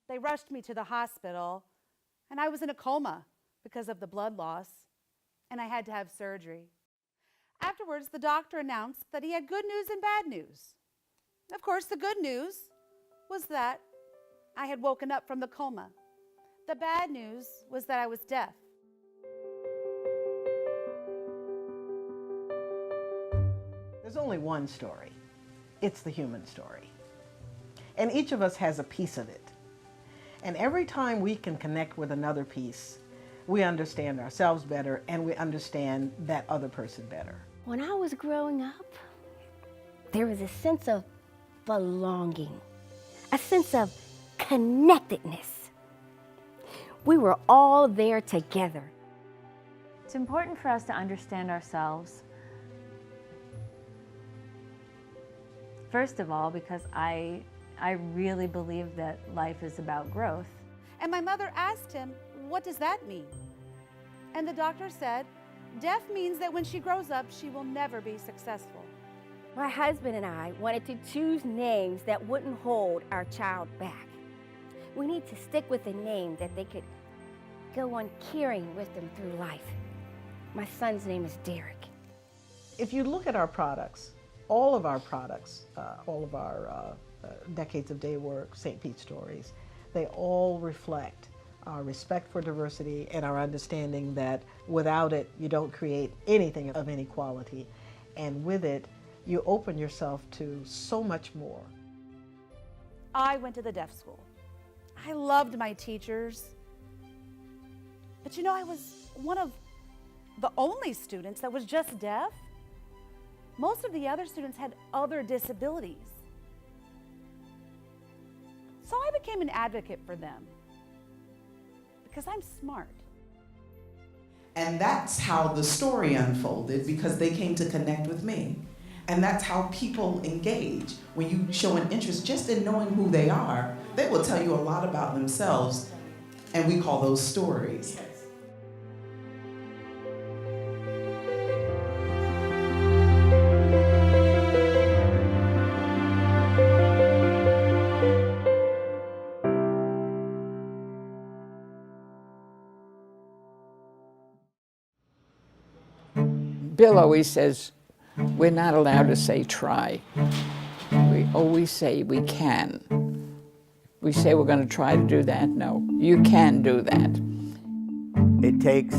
They rushed me to the hospital, and I was in a coma because of the blood loss, and I had to have surgery. Afterwards, the doctor announced that he had good news and bad news. Of course, the good news was that I had woken up from the coma. The bad news was that I was deaf. There's only one story. It's the human story. And each of us has a piece of it. And every time we can connect with another piece, we understand ourselves better and we understand that other person better. When I was growing up, there was a sense of belonging, a sense of connectedness. We were all there together. It's important for us to understand ourselves. First of all, because I really believe that life is about growth. And my mother asked him, "What does that mean?" And the doctor said, "Deaf means that when she grows up, she will never be successful." My husband and I wanted to choose names that wouldn't hold our child back. We need to stick with a name that they could go on carrying with them through life. My son's name is Derek. If you look at our products, all of our products, all of our Decades of Day Work, St. Pete Stories, they all reflect our respect for diversity and our understanding that without it, you don't create anything of any quality. And with it, you open yourself to so much more. I went to the deaf school. I loved my teachers. But you know, I was one of the only students that was just deaf. Most of the other students had other disabilities. So I became an advocate for them because I'm smart. And that's how the story unfolded, because they came to connect with me. And that's how people engage. When you show an interest just in knowing who they are, they will tell you a lot about themselves, and we call those stories. Bill always says, we're not allowed to say try. We always say we can. We say we're going to try to do that. No, you can do that. It takes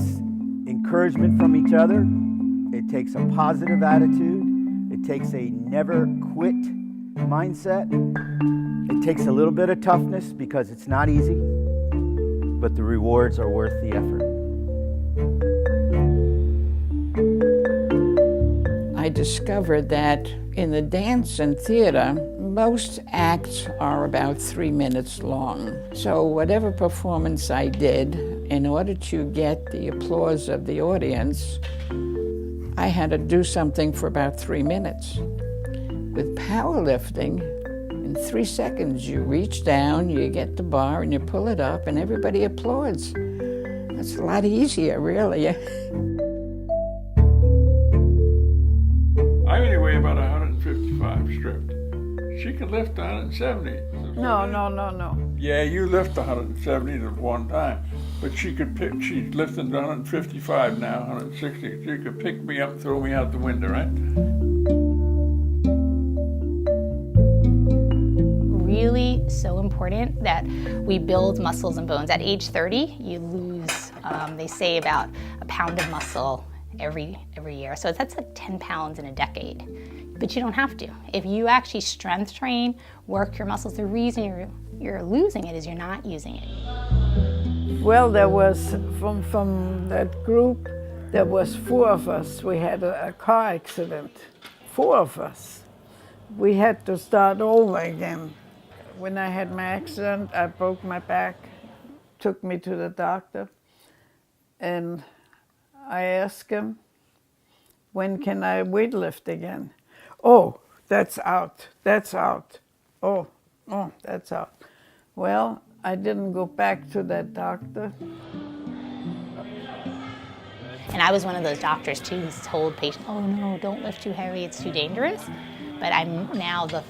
encouragement from each other. It takes a positive attitude. It takes a never quit mindset. It takes a little bit of toughness because it's not easy, but the rewards are worth the effort. I discovered that in the dance and theater, most acts are about 3 minutes long. So whatever performance I did, in order to get the applause of the audience, I had to do something for about 3 minutes. With powerlifting, in 3 seconds you reach down, you get the bar and you pull it up and everybody applauds. That's a lot easier, really. I only weigh about 155 stripped. She can lift 170. No. Yeah, you lift 170 at one time, but she's lifting 155 now, 160. She could pick me up and throw me out the window, right? Really so important that we build muscles and bones. At age 30, you lose, they say, about a pound of muscle every year. So that's like 10 pounds in a decade. But you don't have to. If you actually strength train, work your muscles, the reason you're losing it is you're not using it. Well, there was, from that group, there was 4 of us. We had a car accident, 4 of us. We had to start over again. When I had my accident, I broke my back, took me to the doctor, and I asked him, when can I weightlift again? Oh, that's out. Oh, that's out. Well, I didn't go back to that doctor. And I was one of those doctors too who's told patients, oh no, don't lift too heavy, it's too dangerous. But I'm now the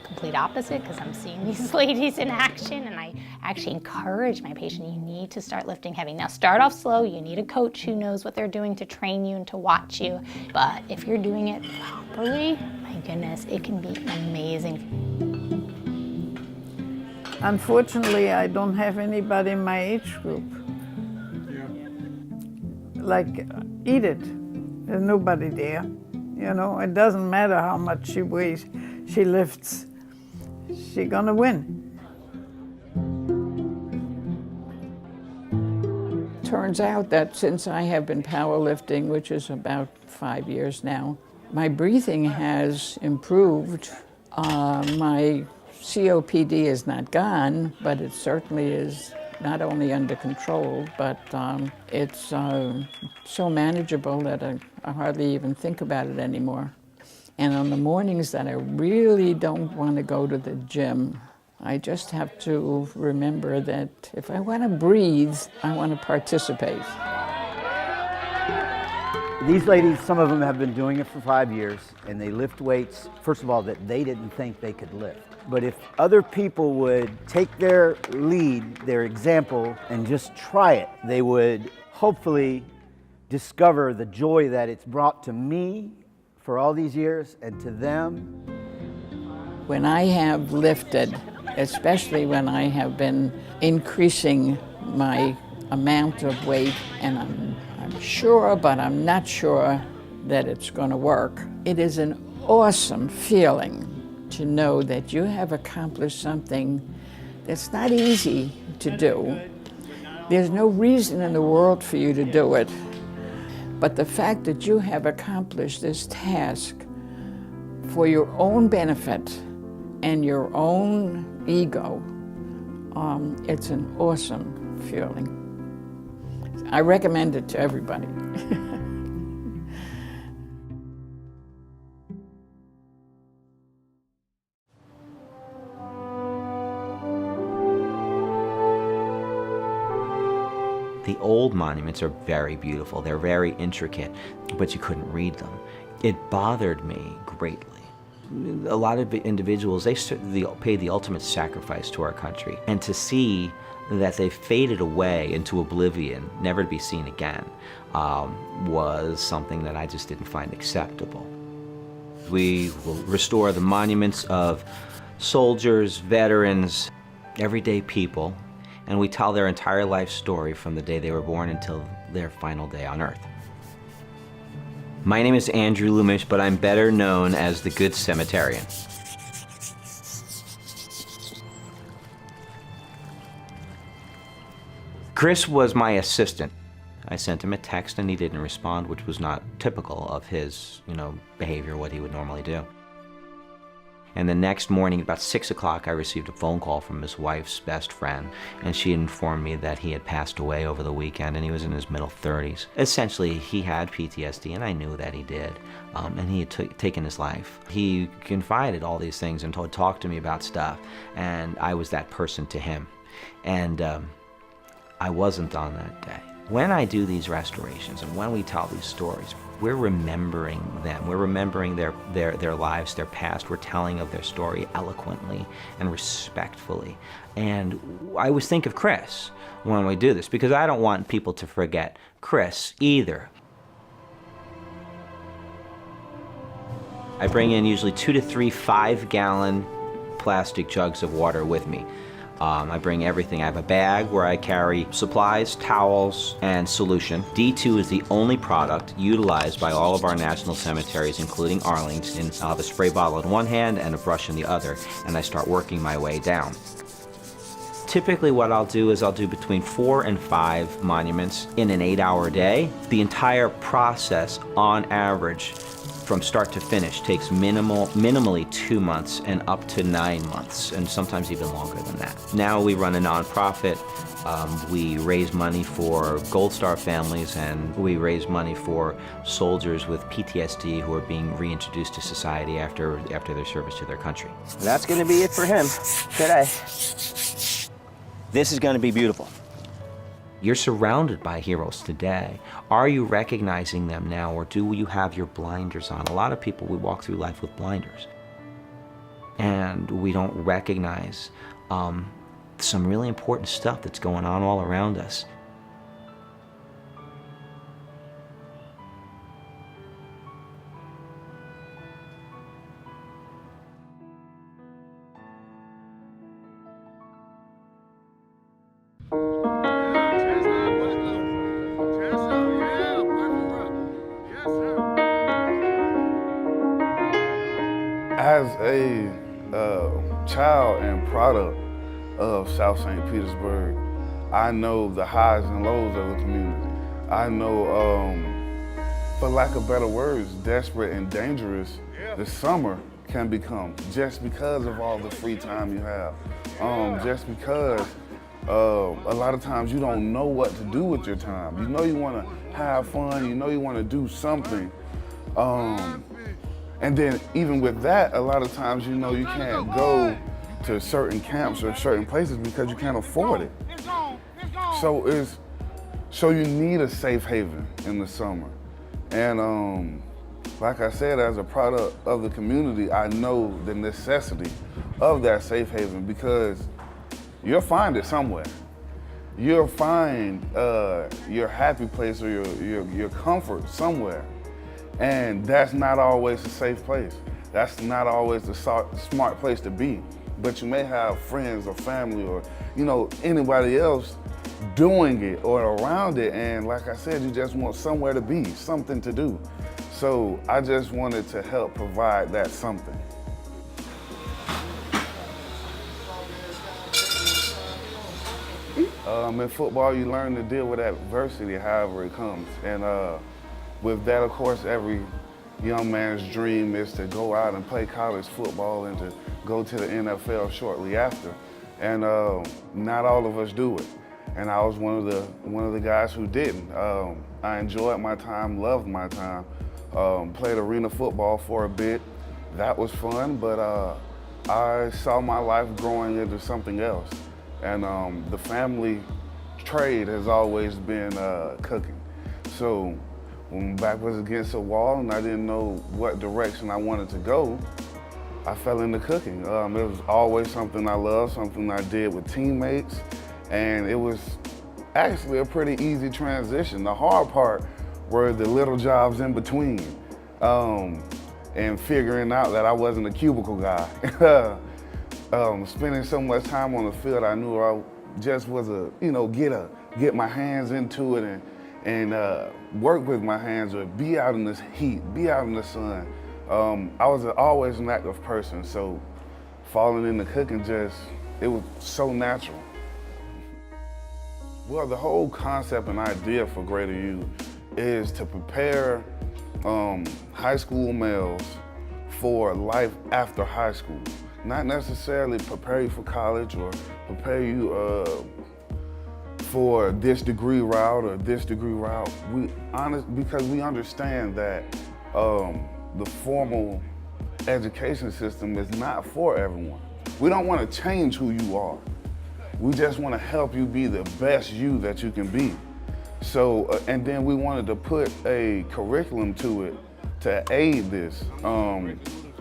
complete opposite, because I'm seeing these ladies in action, and I actually encourage my patient, you need to start lifting heavy. Now start off slow, you need a coach who knows what they're doing to train you and to watch you. But if you're doing it properly, my goodness, it can be amazing. Unfortunately, I don't have anybody in my age group. Like, eat it. There's nobody there. You know, it doesn't matter how much she weighs, she lifts. She's gonna win. Turns out that since I have been powerlifting, which is about 5 years now, my breathing has improved. My COPD is not gone, but it certainly is not only under control, but it's so manageable that I hardly even think about it anymore. And on the mornings that I really don't want to go to the gym, I just have to remember that if I want to breathe, I want to participate. These ladies, some of them have been doing it for 5 years, and they lift weights, first of all, that they didn't think they could lift. But if other people would take their lead, their example, and just try it, they would hopefully discover the joy that it's brought to me for all these years and to them. When I have lifted, especially when I have been increasing my amount of weight, and I'm sure, but I'm not sure that it's going to work, it is an awesome feeling to know that you have accomplished something that's not easy to do. There's no reason in the world for you to do it. But the fact that you have accomplished this task for your own benefit and your own ego, it's an awesome feeling. I recommend it to everybody. The old monuments are very beautiful. They're very intricate, but you couldn't read them. It bothered me greatly. A lot of individuals, they paid the ultimate sacrifice to our country. And to see that they faded away into oblivion, never to be seen again, was something that I just didn't find acceptable. We will restore the monuments of soldiers, veterans, everyday people, and we tell their entire life story from the day they were born until their final day on Earth. My name is Andrew Loomish, but I'm better known as the Good Cemeterian. Chris was my assistant. I sent him a text and he didn't respond, which was not typical of his, behavior, what he would normally do. And the next morning, about 6 o'clock, I received a phone call from his wife's best friend, and she informed me that he had passed away over the weekend, and he was in his middle 30s. Essentially, he had PTSD, and I knew that he did, and he had taken his life. He confided all these things and talked to me about stuff, and I was that person to him. And I wasn't on that day. When I do these restorations and when we tell these stories, we're remembering them. We're remembering their lives, their past. We're telling of their story eloquently and respectfully. And I always think of Chris when we do this, because I don't want people to forget Chris either. I bring in usually 2 to 3 5-gallon plastic jugs of water with me. I bring everything. I have a bag where I carry supplies, towels, and solution. D2 is the only product utilized by all of our national cemeteries, including Arlington. I'll have a spray bottle in one hand and a brush in the other, and I start working my way down. Typically what I'll do is I'll do between 4 and 5 monuments in an 8-hour day. The process, on average, from start to finish, takes minimally 2 months and up to 9 months, and sometimes even longer than that. Now we run a nonprofit. We raise money for Gold Star families, and we raise money for soldiers with PTSD who are being reintroduced to society after their service to their country. That's going to be it for him today. This is going to be beautiful. You're surrounded by heroes today. Are you recognizing them now, or do you have your blinders on? A lot of people, we walk through life with blinders. and we don't recognize some really important stuff that's going on all around us. As a child and product of South St. Petersburg, I know the highs and lows of the community. I know, for lack of better words, desperate and dangerous the summer can become just because of all the free time you have. Just because a lot of times you don't know what to do with your time. You know you want to have fun, you know you want to do something. And then even with that, a lot of times you know you can't go to certain camps or certain places because you can't afford it. So you need a safe haven in the summer. And like I said, as a product of the community, I know the necessity of that safe haven because you'll find it somewhere. You'll find your happy place or your comfort somewhere. And that's not always a safe place. That's not always the smart place to be. But you may have friends or family or, you know, anybody else doing it or around it. And like I said, you just want somewhere to be, something to do. So I just wanted to help provide that something. In football, you learn to deal with adversity however it comes. And with that, of course, every young man's dream is to go out and play college football and to go to the NFL shortly after. And not all of us do it. And I was one of the guys who didn't. I enjoyed my time, loved my time. Played arena football for a bit. That was fun, but I saw my life growing into something else. And the family trade has always been cooking. So when my back was against a wall and I didn't know what direction I wanted to go, I fell into cooking. It was always something I loved, something I did with teammates, and it was actually a pretty easy transition. The hard part were the little jobs in between and figuring out that I wasn't a cubicle guy. Spending so much time on the field, I knew I just was get my hands into it and work with my hands or be out in this heat, be out in the sun. I was always an active person, so falling into cooking it was so natural. Well, the whole concept and idea for Greater You is to prepare high school males for life after high school. Not necessarily prepare you for college or prepare you for this degree route or this degree route. Because we understand that the formal education system is not for everyone. We don't want to change who you are. We just want to help you be the best you that you can be. So, and then we wanted to put a curriculum to it to aid this.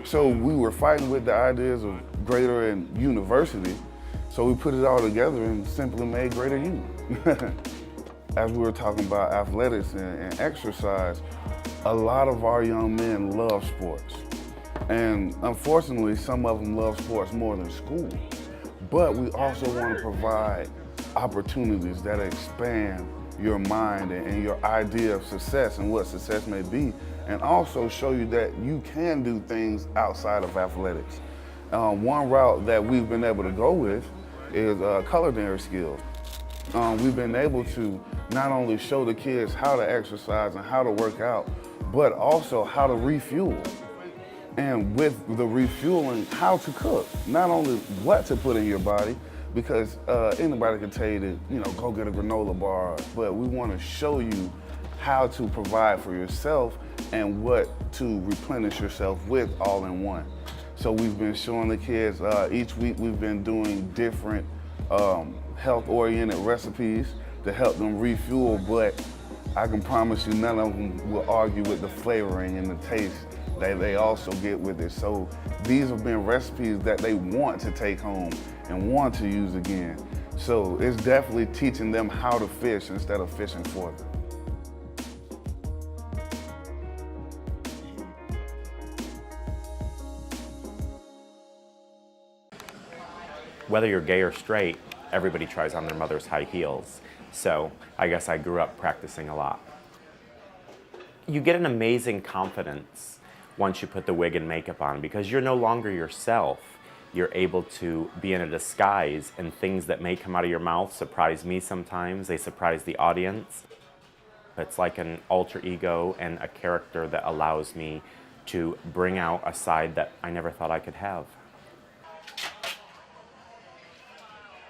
So we were fighting with the ideas of Greater and University. So we put it all together and simply made Greater You. As we were talking about athletics and exercise, a lot of our young men love sports. And unfortunately, some of them love sports more than school. But we also want to provide opportunities that expand your mind and your idea of success and what success may be, and also show you that you can do things outside of athletics. One route that we've been able to go with is culinary skills. We've been able to not only show the kids how to exercise and how to work out, but also how to refuel. And with the refueling, how to cook. Not only what to put in your body, because anybody can tell you to, go get a granola bar, but we want to show you how to provide for yourself and what to replenish yourself with all in one. So we've been showing the kids, each week we've been doing different health-oriented recipes to help them refuel, but I can promise you none of them will argue with the flavoring and the taste they also get with it. So these have been recipes that they want to take home and want to use again. So it's definitely teaching them how to fish instead of fishing for them. Whether you're gay or straight, everybody tries on their mother's high heels. So I guess I grew up practicing a lot. You get an amazing confidence once you put the wig and makeup on because you're no longer yourself. You're able to be in a disguise, and things that may come out of your mouth surprise me sometimes. They surprise the audience. It's like an alter ego and a character that allows me to bring out a side that I never thought I could have.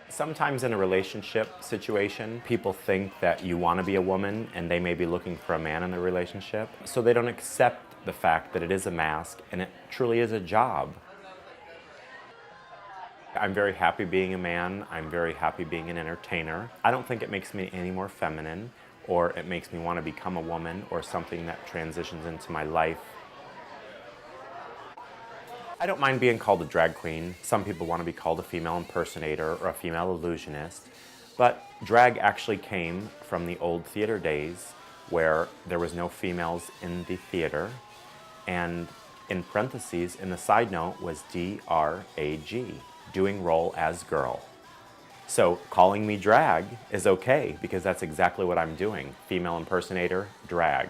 Sometimes in a relationship situation, people think that you want to be a woman and they may be looking for a man in the relationship, so they don't accept the fact that it is a mask and it truly is a job. I'm very happy being a man. I'm very happy being an entertainer. I don't think it makes me any more feminine, or it makes me want to become a woman or something that transitions into my life. I don't mind being called a drag queen. Some people want to be called a female impersonator or a female illusionist, but drag actually came from the old theater days where there was no females in the theater, and in parentheses, in the side note was D-R-A-G, doing role as girl. So calling me drag is okay because that's exactly what I'm doing. Female impersonator, drag.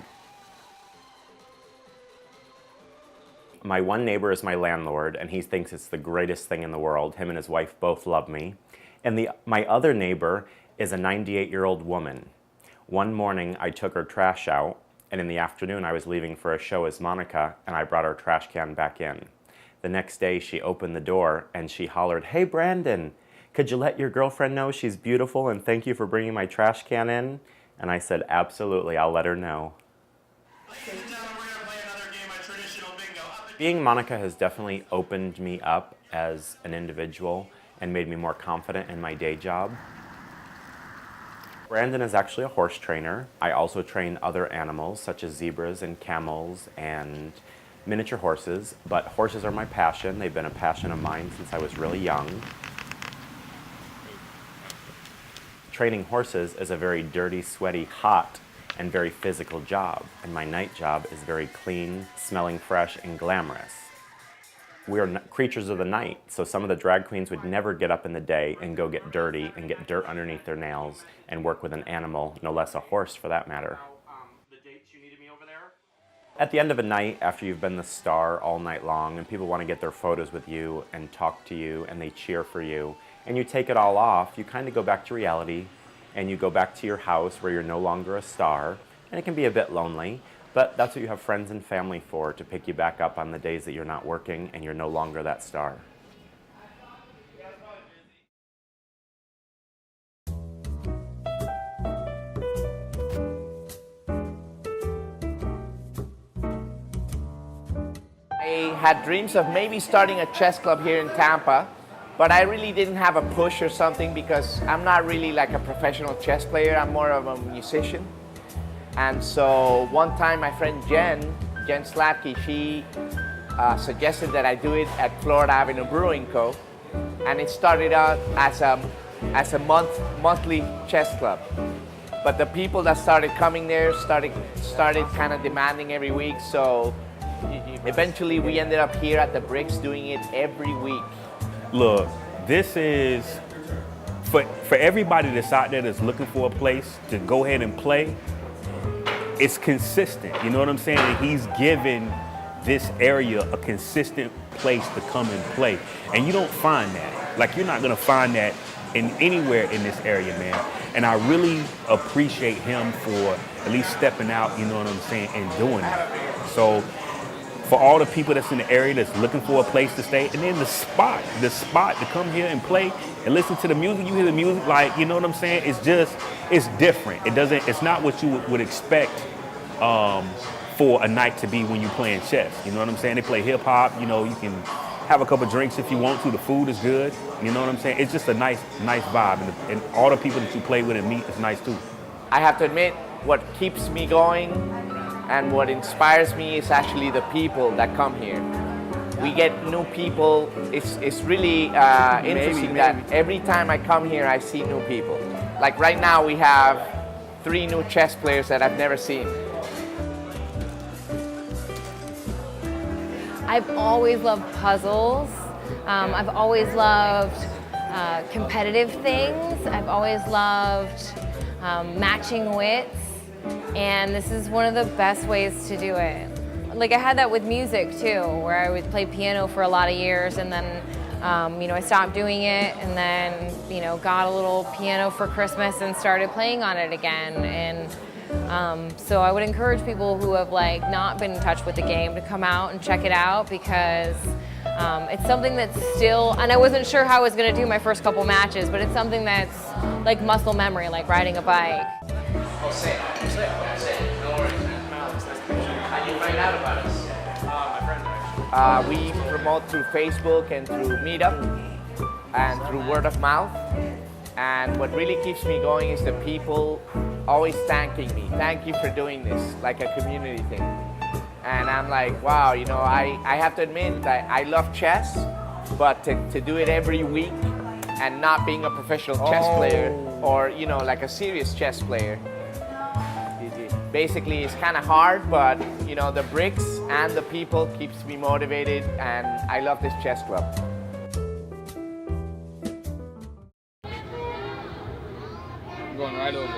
My one neighbor is my landlord, and he thinks it's the greatest thing in the world. Him and his wife both love me. And my other neighbor is a 98-year-old woman. One morning, I took her trash out, and in the afternoon, I was leaving for a show as Monica, and I brought her trash can back in. The next day, she opened the door, and she hollered, "Hey, Brandon, could you let your girlfriend know she's beautiful, and thank you for bringing my trash can in?" And I said, "Absolutely, I'll let her know." Being Monica has definitely opened me up as an individual and made me more confident in my day job. Brandon is actually a horse trainer. I also train other animals such as zebras and camels and miniature horses, but horses are my passion. They've been a passion of mine since I was really young. Training horses is a very dirty, sweaty, hot, and very physical job, and my night job is very clean, smelling fresh, and glamorous. We're creatures of the night, so some of the drag queens would never get up in the day and go get dirty and get dirt underneath their nails and work with an animal, no less a horse for that matter. At the end of a night, after you've been the star all night long and people want to get their photos with you and talk to you and they cheer for you, and you take it all off, you kind of go back to reality and you go back to your house where you're no longer a star, and it can be a bit lonely, but that's what you have friends and family for, to pick you back up on the days that you're not working and you're no longer that star. I had dreams of maybe starting a chess club here in Tampa, but I really didn't have a push or something because I'm not really like a professional chess player. I'm more of a musician. And so one time my friend Jen Slatke, she suggested that I do it at Florida Avenue Brewing Co. And it started out as a monthly chess club. But the people that started coming there started kind of demanding every week. So eventually we ended up here at the Bricks doing it every week. Look, this is, for everybody that's out there that's looking for a place to go ahead and play, it's consistent, you know what I'm saying? And he's given this area a consistent place to come and play. And you don't find that. Like, you're not gonna find that in anywhere in this area, man. And I really appreciate him for at least stepping out, you know what I'm saying, and doing that. So, for all the people that's in the area that's looking for a place to stay, and then the spot to come here and play and listen to the music, you hear the music, like, you know what I'm saying? It's different. It's not what you would expect for a night to be when you're playing chess. You know what I'm saying? They play hip hop, you know, you can have a couple drinks if you want to, the food is good, you know what I'm saying? It's just a nice vibe, and all the people that you play with and meet is nice too. I have to admit, what keeps me going And what inspires me is actually the people that come here. We get new people. It's really interesting that every time I come here, I see new people. Like right now, we have 3 new chess players that I've never seen. I've always loved puzzles. I've always loved competitive things. I've always loved matching wits. And this is one of the best ways to do it. Like I had that with music too, where I would play piano for a lot of years, and then I stopped doing it, and then got a little piano for Christmas and started playing on it again. And so I would encourage people who have not been in touch with the game to come out and check it out, because it's something that's still, and I wasn't sure how I was going to do my first couple matches, but it's something that's like muscle memory, like riding a bike. Oh, say it. No worries, man. How do you find out about us? My friends actually. We promote through Facebook and through Meetup and through word of mouth. And what really keeps me going is the people always thanking me. Thank you for doing this, like a community thing. And I'm like, wow, I have to admit that I love chess, but to do it every week and not being a professional chess player or, like a serious chess player, basically it's kind of hard, but the bricks and the people keeps me motivated, and I love this chess club. I'm going right over.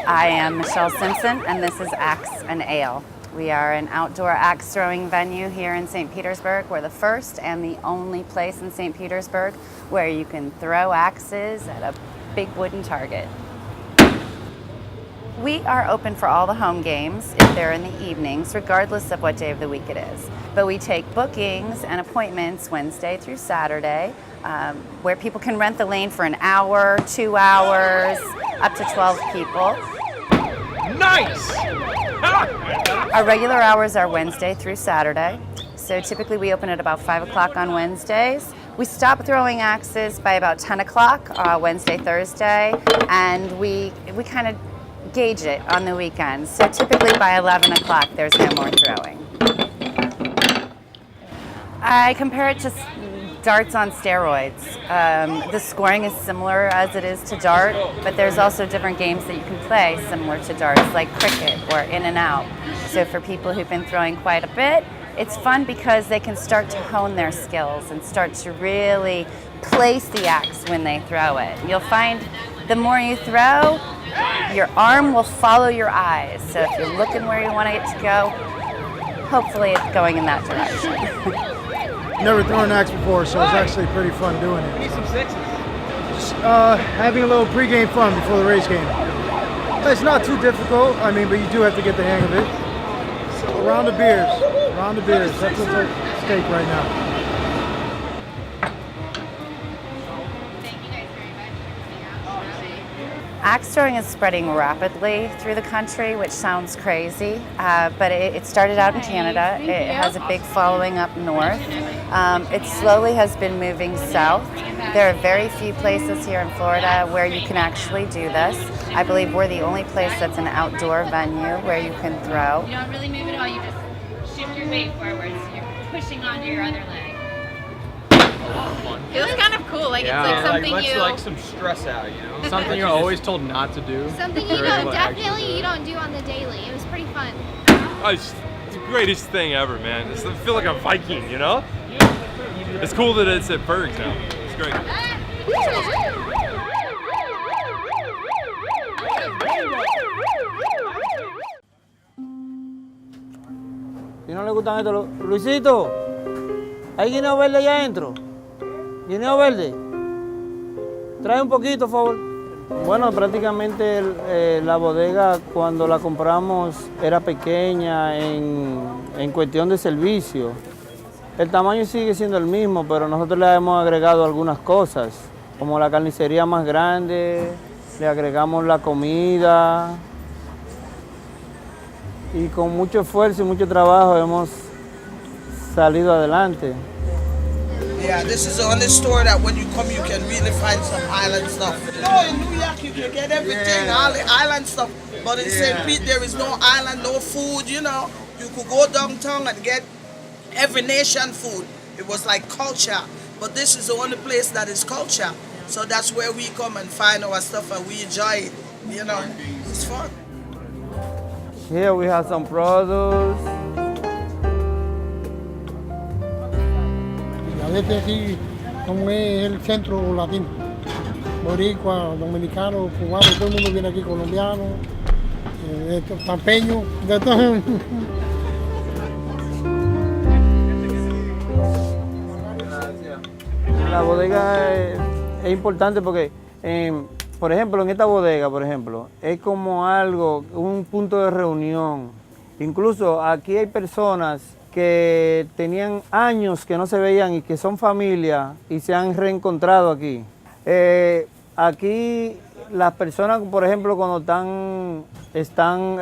I am Michelle Simpson, and this is Axe and Ale. We are an outdoor axe throwing venue here in St. Petersburg. We're the first and the only place in St. Petersburg where you can throw axes at a big wooden target. We are open for all the home games if they're in the evenings, regardless of what day of the week it is. But we take bookings and appointments Wednesday through Saturday, where people can rent the lane for an hour, 2 hours, up to 12 people. Nice! Our regular hours are Wednesday through Saturday. So typically we open at about 5 o'clock on Wednesdays. We stop throwing axes by about 10 o'clock Wednesday, Thursday, and we kind of gauge it on the weekends. So typically by 11 o'clock there's no more throwing. I compare it to darts on steroids. The scoring is similar as it is to dart, but there's also different games that you can play similar to darts, like cricket or in and out. So for people who've been throwing quite a bit, it's fun because they can start to hone their skills and start to really place the axe when they throw it. You'll find the more you throw, your arm will follow your eyes. So if you're looking where you want it to go, hopefully it's going in that direction. Never thrown an axe before, so it's actually pretty fun doing it. Need some sixes. Just having a little pregame fun before the race game. It's not too difficult, but you do have to get the hang of it. So, around the beers. That's what's at stake right now. Axe throwing is spreading rapidly through the country, which sounds crazy, but it started out in Canada. It has a big following up north. It slowly has been moving south. There are very few places here in Florida where you can actually do this. I believe we're the only place that's an outdoor venue where you can throw. You don't really move at all, you just shift your weight forwards. You're pushing onto your other leg. It was kind of cool, it's like something like some stress out, Something you're always told not to do. Something you definitely don't do on the daily. It was pretty fun. It's the greatest thing ever, man. I feel like a Viking, It's cool that it's at Berg's now. It's great. Si no le gustan esto, Luisito, ¿hay guineo verde allá adentro? ¿Guineo verde? Trae un poquito, por favor. Bueno, prácticamente la bodega cuando la compramos era pequeña en cuestión de servicio. El tamaño sigue siendo el mismo, pero nosotros le hemos agregado algunas cosas, como la carnicería más grande, le agregamos la comida y con mucho esfuerzo y mucho trabajo hemos salido adelante. Yeah, this is the only store that when you come you can really find some island stuff. No, in New York you can get everything, all the island stuff. But in St. Pete there is no island, no food, you know. You could go downtown and get every nation food. It was like culture. But this is the only place that is culture. So that's where we come and find our stuff and we enjoy it. You know, it's fun. Here we have some produce. A veces aquí, como es el centro latino, boricua, dominicano, cubano, todo el mundo viene aquí, colombiano, tampeño, de todo. La bodega es importante porque, por ejemplo, en esta bodega, es como algo, un punto de reunión. Incluso aquí hay personas que tenían años que no se veían y que son familia y se han reencontrado aquí. Aquí las personas, por ejemplo, cuando están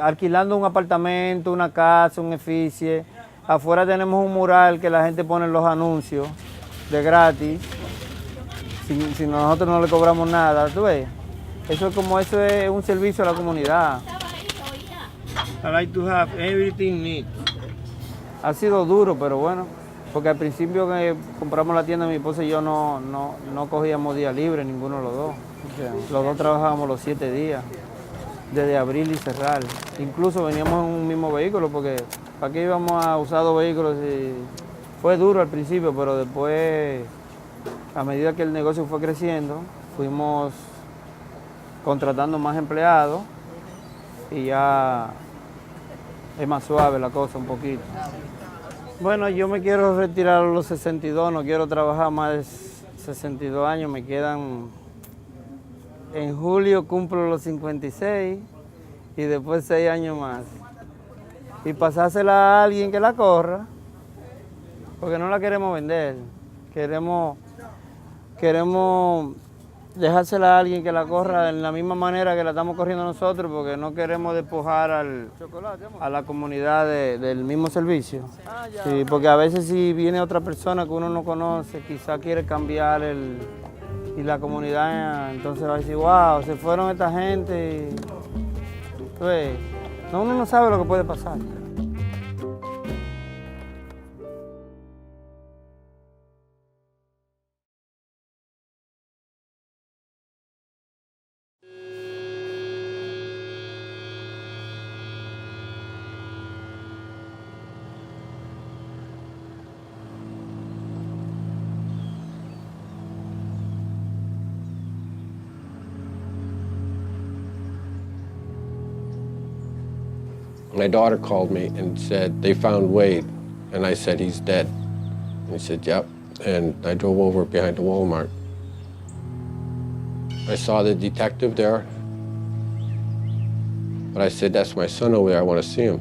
alquilando un apartamento, una casa, un edificio, afuera tenemos un mural que la gente pone los anuncios de gratis, si nosotros no le cobramos nada, ¿tú ves? Eso es un servicio a la comunidad. I like to have everything neat. Ha sido duro, pero bueno, porque al principio que compramos la tienda, mi esposa y yo no cogíamos día libre, ninguno de los dos. O sea, los dos trabajábamos los 7 días, desde abrir y cerrar. Incluso veníamos en un mismo vehículo, porque aquí íbamos a usar 2 vehículos y fue duro al principio, pero después, a medida que el negocio fue creciendo, fuimos contratando más empleados y ya es más suave la cosa un poquito. Bueno, yo me quiero retirar a los 62, no quiero trabajar más de 62 años, me quedan, en julio cumplo los 56 y después 6 años más. Y pasársela a alguien que la corra, porque no la queremos vender, queremos dejársela a alguien que la corra en la misma manera que la estamos corriendo nosotros, porque no queremos despojar a la comunidad del mismo servicio. Sí, porque a veces si viene otra persona que uno no conoce, quizá quiere cambiar y la comunidad entonces va a decir, wow, se fueron esta gente. Pues, uno no sabe lo que puede pasar. My daughter called me and said, they found Wade. And I said, he's dead. And he said, yep. And I drove over behind the Walmart. I saw the detective there. But I said, that's my son over there, I want to see him.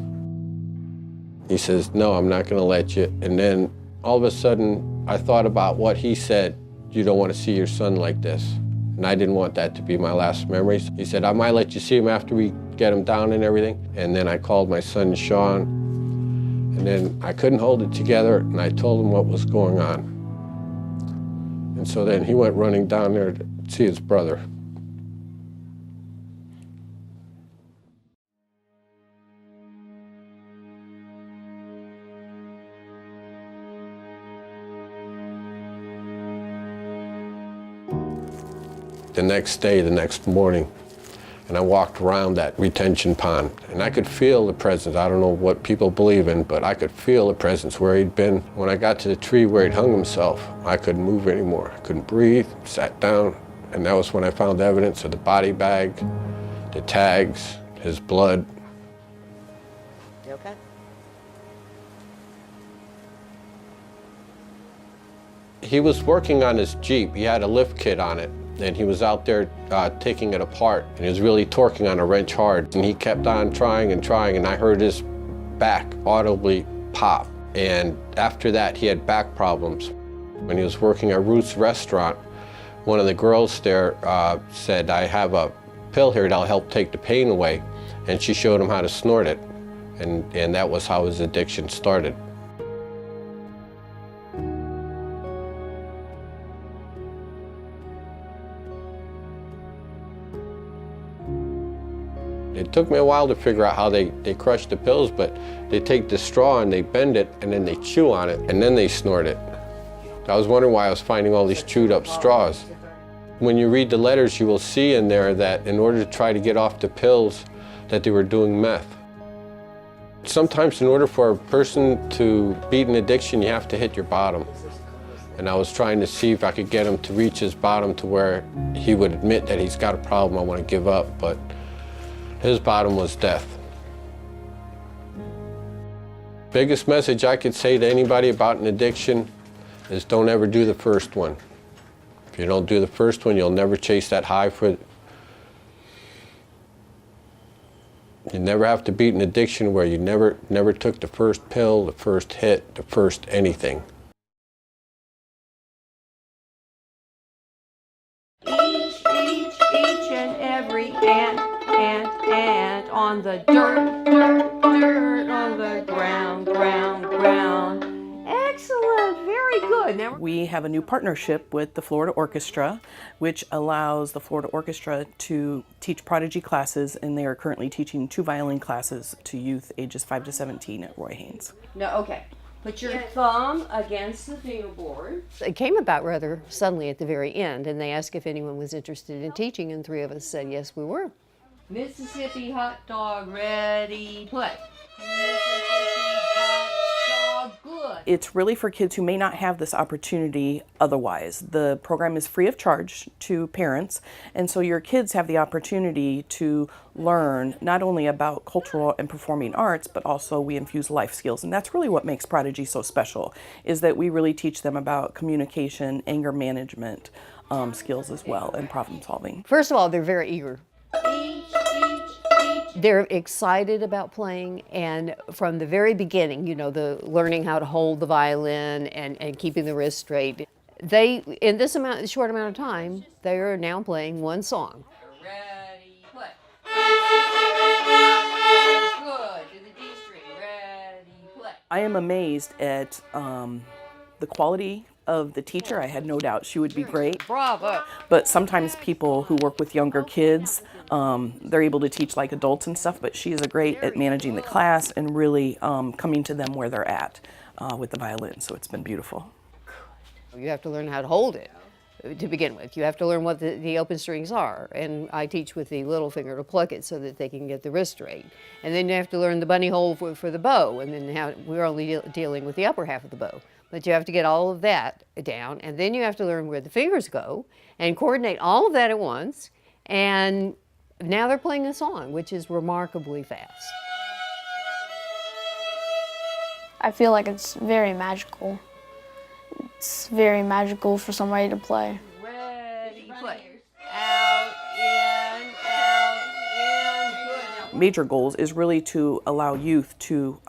He says, no, I'm not going to let you. And then all of a sudden, I thought about what he said, you don't want to see your son like this. And I didn't want that to be my last memories. He said, I might let you see him after we get him down and everything. And then I called my son, Sean. And then I couldn't hold it together, and I told him what was going on. And so then he went running down there to see his brother. The next day, the next morning, and I walked around that retention pond, and I could feel the presence. I don't know what people believe in, but I could feel the presence where he'd been. When I got to the tree where he'd hung himself, I couldn't move anymore. I couldn't breathe, sat down, and that was when I found evidence of the body bag, the tags, his blood. You okay? He was working on his Jeep. He had a lift kit on it. And he was out there taking it apart, and he was really torquing on a wrench hard. And he kept on trying, and I heard his back audibly pop. And after that, he had back problems. When he was working at Ruth's restaurant, one of the girls there said, I have a pill here that'll help take the pain away. And she showed him how to snort it. And that was how his addiction started. It took me a while to figure out how they crush the pills, but they take the straw and they bend it and then they chew on it and then they snort it. I was wondering why I was finding all these chewed up straws. When you read the letters, you will see in there that in order to try to get off the pills, that they were doing meth. Sometimes in order for a person to beat an addiction, you have to hit your bottom. And I was trying to see if I could get him to reach his bottom to where he would admit that he's got a problem, I want to give up, but his bottom was death. Biggest message I could say to anybody about an addiction is don't ever do the first one. If you don't do the first one, you'll never chase that high for it. You never have to beat an addiction where you never took the first pill, the first hit, the first anything. Each and every ant on the dirt, on the ground. Excellent, very good. Now we have a new partnership with the Florida Orchestra, which allows the Florida Orchestra to teach prodigy classes, and they are currently teaching 2 violin classes to youth ages 5 to 17 at Roy Haynes. No, okay. Put your thumb against the fingerboard. It came about rather suddenly at the very end, and they asked if anyone was interested in teaching, and 3 of us said yes, we were. Mississippi hot dog, ready, play. Mississippi hot dog, good. It's really for kids who may not have this opportunity otherwise. The program is free of charge to parents, and so your kids have the opportunity to learn not only about cultural and performing arts, but also we infuse life skills. And that's really what makes Prodigy so special, is that we really teach them about communication, anger management skills as well, and problem solving. First of all, they're very eager. They're excited about playing, and from the very beginning, you know, the learning how to hold the violin and keeping the wrist straight. They, in this short amount of time, they are now playing 1 song. Ready, play. Good, to the D string, ready, play. I am amazed at the quality of the teacher. I had no doubt she would be great. Bravo. But sometimes people who work with younger kids, they're able to teach like adults and stuff, but she is great at managing the class and really coming to them where they're at with the violin, so it's been beautiful. You have to learn how to hold it to begin with. You have to learn what the open strings are, and I teach with the little finger to pluck it so that they can get the wrist straight. And then you have to learn the bunny hole for the bow, and then we're only dealing with the upper half of the bow. But you have to get all of that down, and then you have to learn where the fingers go and coordinate all of that at once. And now they're playing a song, which is remarkably fast. I feel like it's very magical. It's very magical for somebody to play. Ready, play. Out, in, good. Major goals is really to allow youth to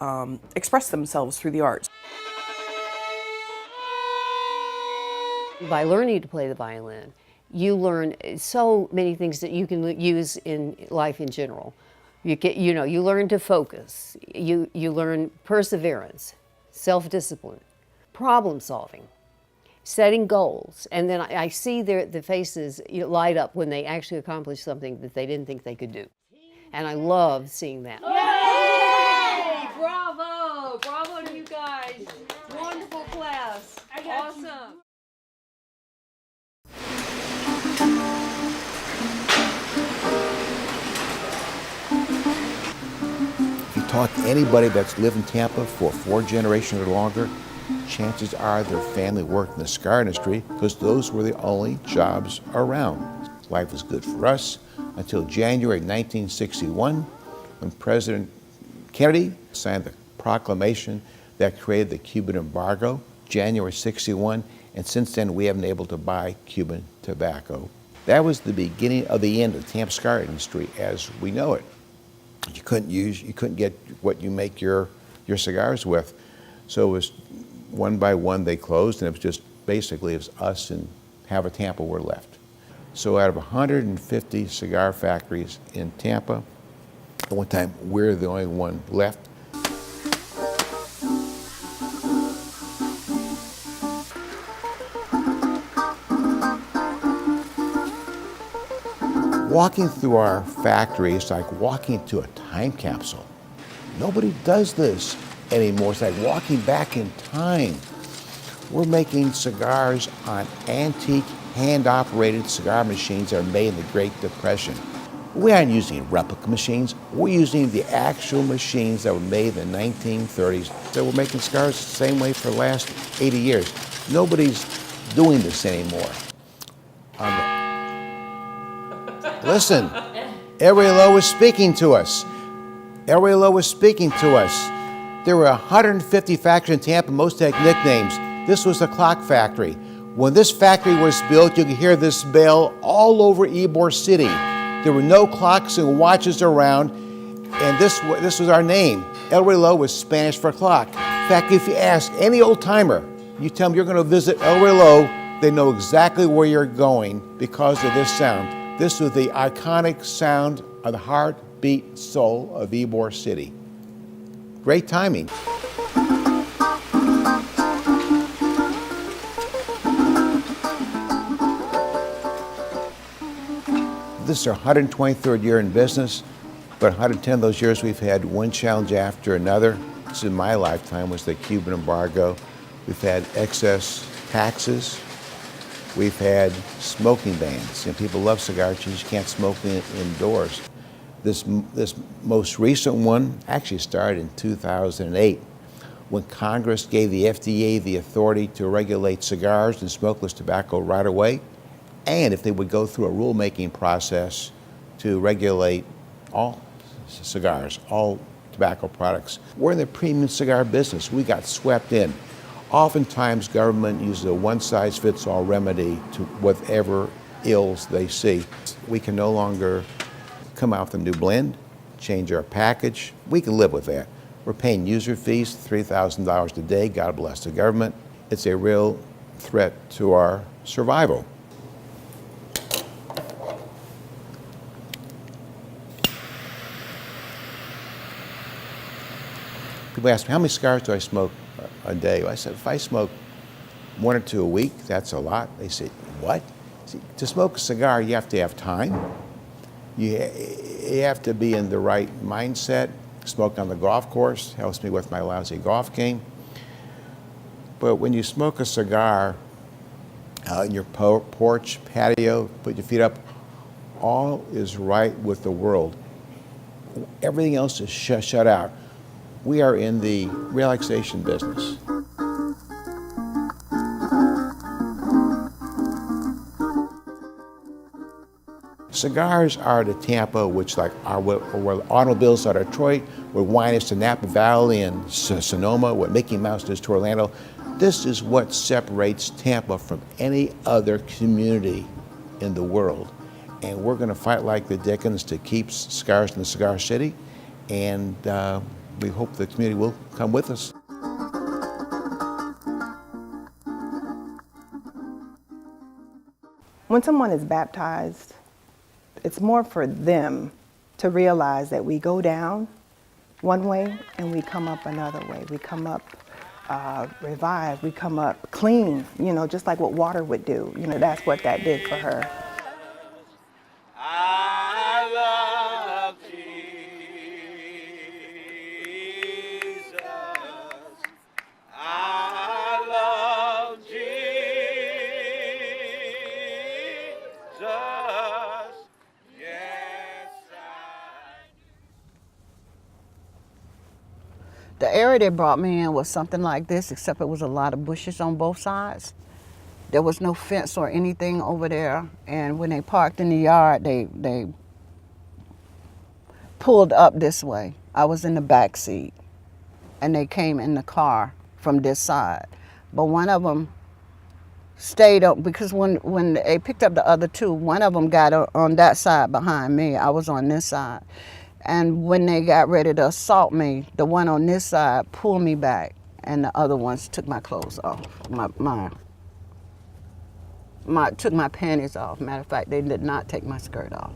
express themselves through the arts. By learning to play the violin, you learn so many things that you can use in life in general. You learn to focus. You learn perseverance, self-discipline, problem solving, setting goals, and then I see the faces light up when they actually accomplish something that they didn't think they could do, and I love seeing that. Yay! Bravo! Bravo to you guys! Wonderful class. Awesome. If you talk to anybody that's lived in Tampa for 4 generations or longer, chances are their family worked in the cigar industry because those were the only jobs around. Life was good for us until January 1961, when President Kennedy signed the proclamation that created the Cuban embargo, January 61, and since then we haven't been able to buy Cuban tobacco. That was the beginning of the end of the Tampa cigar industry as we know it. You couldn't get what you make your cigars with. So it was one by one they closed, and it was just basically it was us and half of Tampa were left. So out of 150 cigar factories in Tampa, at one time we're the only one left. Walking through our factory is like walking into a time capsule. Nobody does this anymore. It's like walking back in time. We're making cigars on antique, hand-operated cigar machines that are made in the Great Depression. We aren't using replica machines. We're using the actual machines that were made in the 1930s. So we're making cigars the same way for the last 80 years. Nobody's doing this anymore. Listen, Elroy Lowe is speaking to us. Elroy Lowe is speaking to us. There were 150 factories in Tampa, most had nicknames. This was the clock factory. When this factory was built, you could hear this bell all over Ybor City. There were no clocks and watches around, and this was our name. Elroy Lowe was Spanish for clock. In fact, if you ask any old timer, you tell them you're going to visit Elroy Lowe, they know exactly where you're going because of this sound. This was the iconic sound of the heartbeat soul of Ybor City. Great timing. This is our 123rd year in business, but 110 of those years we've had one challenge after another. This in my lifetime was the Cuban embargo. We've had excess taxes. We've had smoking bans. And people love cigars, you just can't smoke indoors. This most recent one actually started in 2008 when Congress gave the FDA the authority to regulate cigars and smokeless tobacco right away, and if they would go through a rulemaking process to regulate all cigars, all tobacco products. We're in the premium cigar business. We got swept in. Oftentimes, government uses a one-size-fits-all remedy to whatever ills they see. We can no longer come out with a new blend, change our package. We can live with that. We're paying user fees, $3,000 a day. God bless the government. It's a real threat to our survival. People ask me, how many cigars do I smoke a day? I said, if I smoke 1 or 2 a week, that's a lot. They say, what? See, to smoke a cigar, you have to have time. You have to be in the right mindset. Smoke on the golf course helps me with my lousy golf game. But when you smoke a cigar out in your porch, patio, put your feet up, all is right with the world. Everything else is shut out. We are in the relaxation business. Cigars are to Tampa, which like are where automobiles are to Detroit, where wine is to Napa Valley and Sonoma, what Mickey Mouse is to Orlando. This is what separates Tampa from any other community in the world. And we're going to fight like the Dickens to keep cigars in the cigar city, and we hope the community will come with us. When someone is baptized, it's more for them to realize that we go down one way and we come up another way. We come up revived, we come up clean, you know, just like what water would do. You know, that's what that did for her. The area they brought me in was something like this, except it was a lot of bushes on both sides. There was no fence or anything over there. And when they parked in the yard, they pulled up this way. I was in the back seat, and they came in the car from this side. But one of them stayed up, because when they picked up the other two, one of them got on that side behind me. I was on this side. And when they got ready to assault me, the one on this side pulled me back, and the other ones took my clothes off. Took my panties off. Matter of fact, they did not take my skirt off.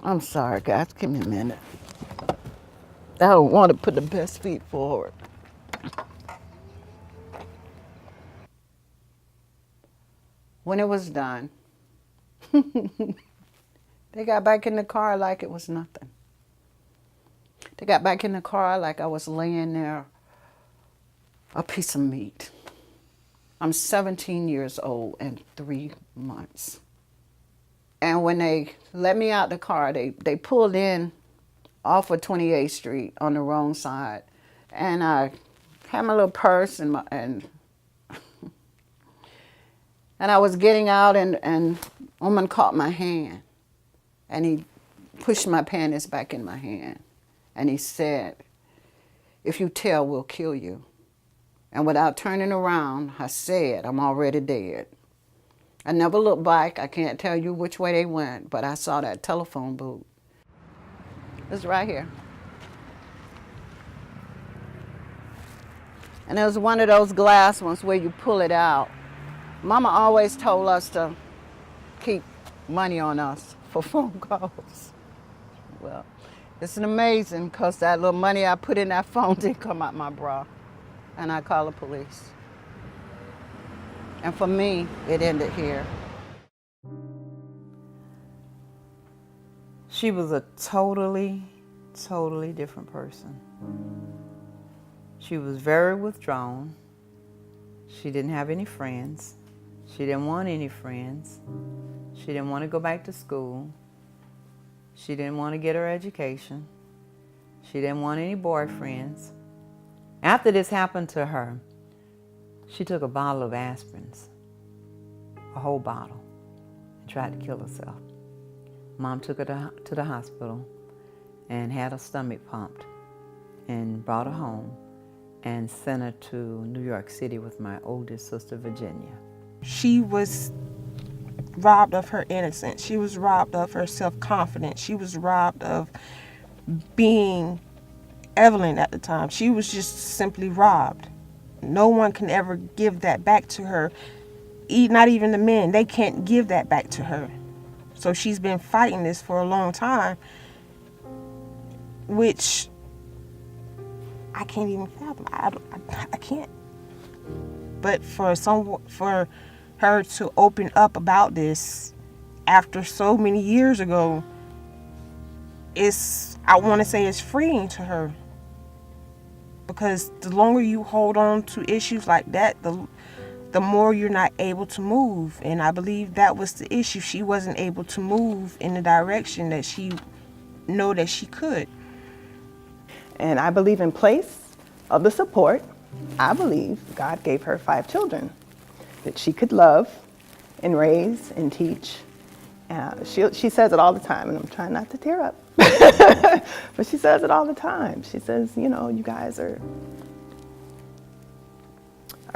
I'm sorry, guys. Give me a minute. I don't want to put the best feet forward. When it was done, they got back in the car like it was nothing. They got back in the car like I was laying there, a piece of meat. I'm 17 years old and 3 months. And when they let me out the car, they pulled in off of 28th Street on the wrong side. And I had my little purse and I was getting out and a woman caught my hand. And he pushed my panties back in my hand. And he said, "If you tell, we'll kill you." And without turning around, I said, "I'm already dead." I never looked back. I can't tell you which way they went, but I saw that telephone booth. It's right here. And it was one of those glass ones where you pull it out. Mama always told us to keep money on us for phone calls. Well, it's amazing because that little money I put in that phone didn't come out my bra. And I called the police. And for me, it ended here. She was a totally different person. She was very withdrawn. She didn't have any friends. She didn't want any friends. She didn't want to go back to school. She didn't want to get her education. She didn't want any boyfriends. After this happened to her, she took a bottle of aspirins, a whole bottle, and tried to kill herself. Mom took her to the hospital and had her stomach pumped and brought her home and sent her to New York City with my oldest sister, Virginia. She was robbed of her innocence. She was robbed of her self-confidence. She was robbed of being Evelyn at the time. She was just simply robbed. No one can ever give that back to her. Not even the men. They can't give that back to her. So she's been fighting this for a long time, which I can't even fathom. I can't. But for her to open up about this after so many years ago, I want to say it's freeing to her. Because the longer you hold on to issues like that, the more you're not able to move. And I believe that was the issue. She wasn't able to move in the direction that she know that she could. And I believe in place of the support, I believe God gave her 5 children that she could love and raise and teach. She says it all the time, and I'm trying not to tear up. But she says it all the time. She says, you know, you guys are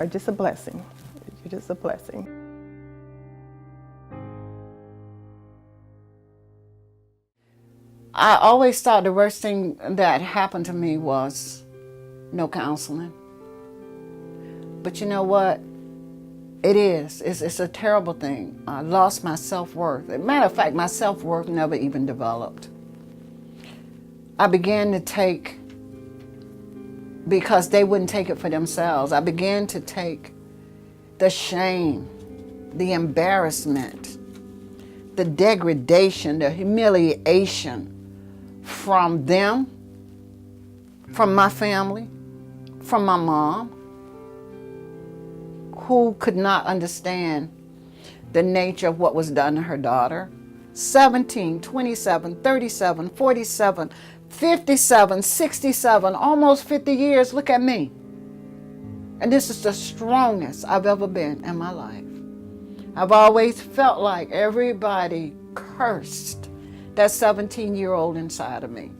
just a blessing. You're just a blessing. I always thought the worst thing that happened to me was no counseling. But you know what? It is. It's a terrible thing. I lost my self-worth. As a matter of fact, my self-worth never even developed. I began to take, because they wouldn't take it for themselves, I began to take the shame, the embarrassment, the degradation, the humiliation from them, from my family, from my mom, who could not understand the nature of what was done to her daughter. 17, 27, 37, 47, 57, 67, almost 50 years, look at me. And this is the strongest I've ever been in my life. I've always felt like everybody cursed that 17-year-old inside of me.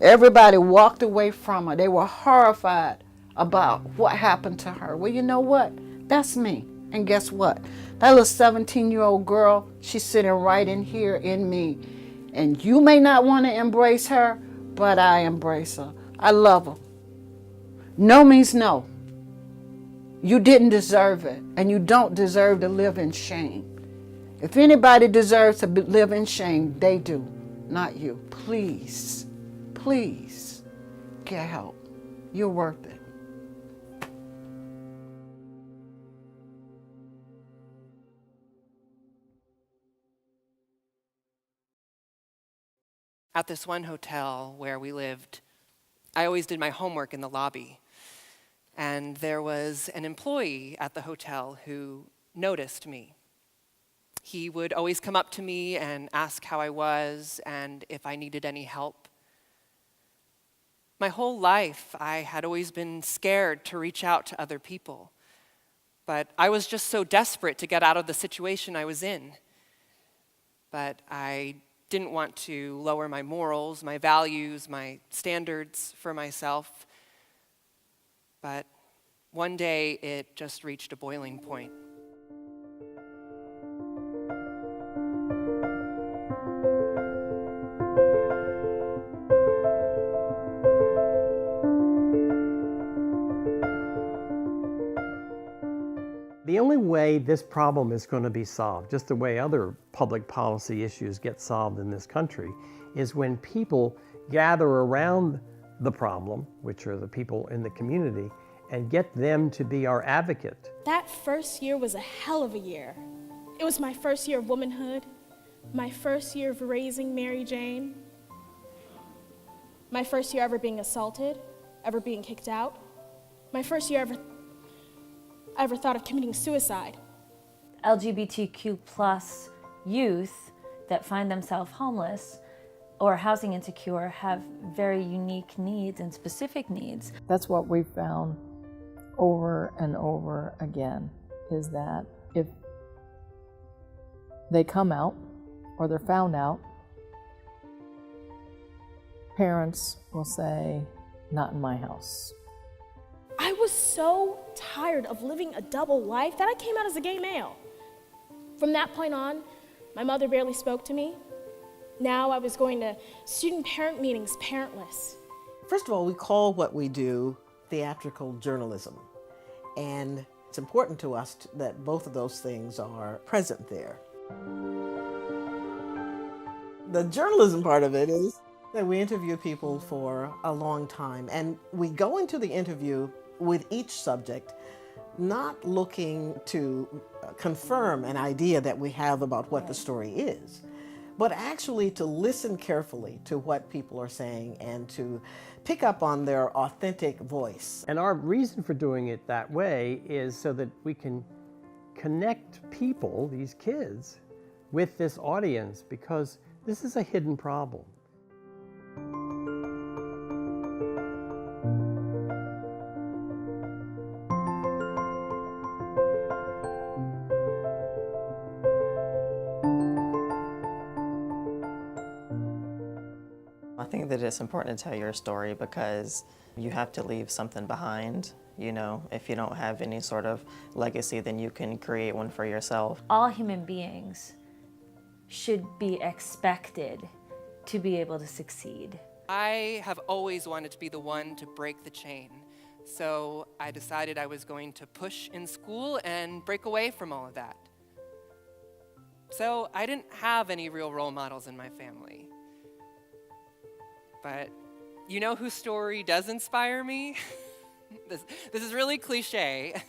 Everybody walked away from her. They were horrified about what happened to her. Well, you know what? That's me. And guess what? That little 17-year-old girl, she's sitting right in here in me. And you may not want to embrace her, but I embrace her. I love her. No means no. You didn't deserve it, and you don't deserve to live in shame. If anybody deserves to live in shame, they do, not you. Please, please get help. You're worth it. At this one hotel where we lived, I always did my homework in the lobby. And there was an employee at the hotel who noticed me. He would always come up to me and ask how I was and if I needed any help. My whole life, I had always been scared to reach out to other people. But I was just so desperate to get out of the situation I was in. But I didn't want to lower my morals, my values, my standards for myself. But one day it just reached a boiling point. The only way this problem is going to be solved, just the way other public policy issues get solved in this country, is when people gather around the problem, which are the people in the community, and get them to be our advocate. That first year was a hell of a year. It was my first year of womanhood, my first year of raising Mary Jane, my first year ever being assaulted, ever being kicked out, my first year I ever thought of committing suicide. LGBTQ plus youth that find themselves homeless or housing insecure have very unique needs and specific needs. That's what we've found over and over again, is that if they come out or they're found out, parents will say, "Not in my house." I was so tired of living a double life that I came out as a gay male. From that point on, my mother barely spoke to me. Now I was going to student-parent meetings parentless. First of all, we call what we do theatrical journalism. And it's important to us that both of those things are present there. The journalism part of it is that we interview people for a long time, and we go into the interview with each subject not looking to confirm an idea that we have about what the story is, but actually to listen carefully to what people are saying and to pick up on their authentic voice. And our reason for doing it that way is so that we can connect people, these kids, with this audience, because this is a hidden problem. I think that it's important to tell your story because you have to leave something behind. You know, if you don't have any sort of legacy, then you can create one for yourself. All human beings should be expected to be able to succeed. I have always wanted to be the one to break the chain. So I decided I was going to push in school and break away from all of that. So I didn't have any real role models in my family. But you know whose story does inspire me? This is really cliche.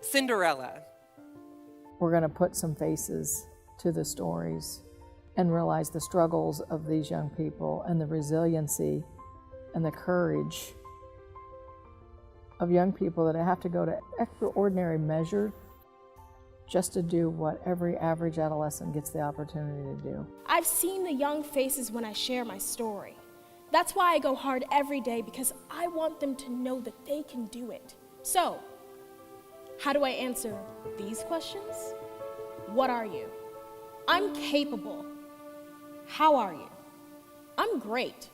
Cinderella. We're going to put some faces to the stories and realize the struggles of these young people and the resiliency and the courage of young people that have to go to extraordinary measure just to do what every average adolescent gets the opportunity to do. I've seen the young faces when I share my story. That's why I go hard every day, because I want them to know that they can do it. So, how do I answer these questions? What are you? I'm capable. How are you? I'm great.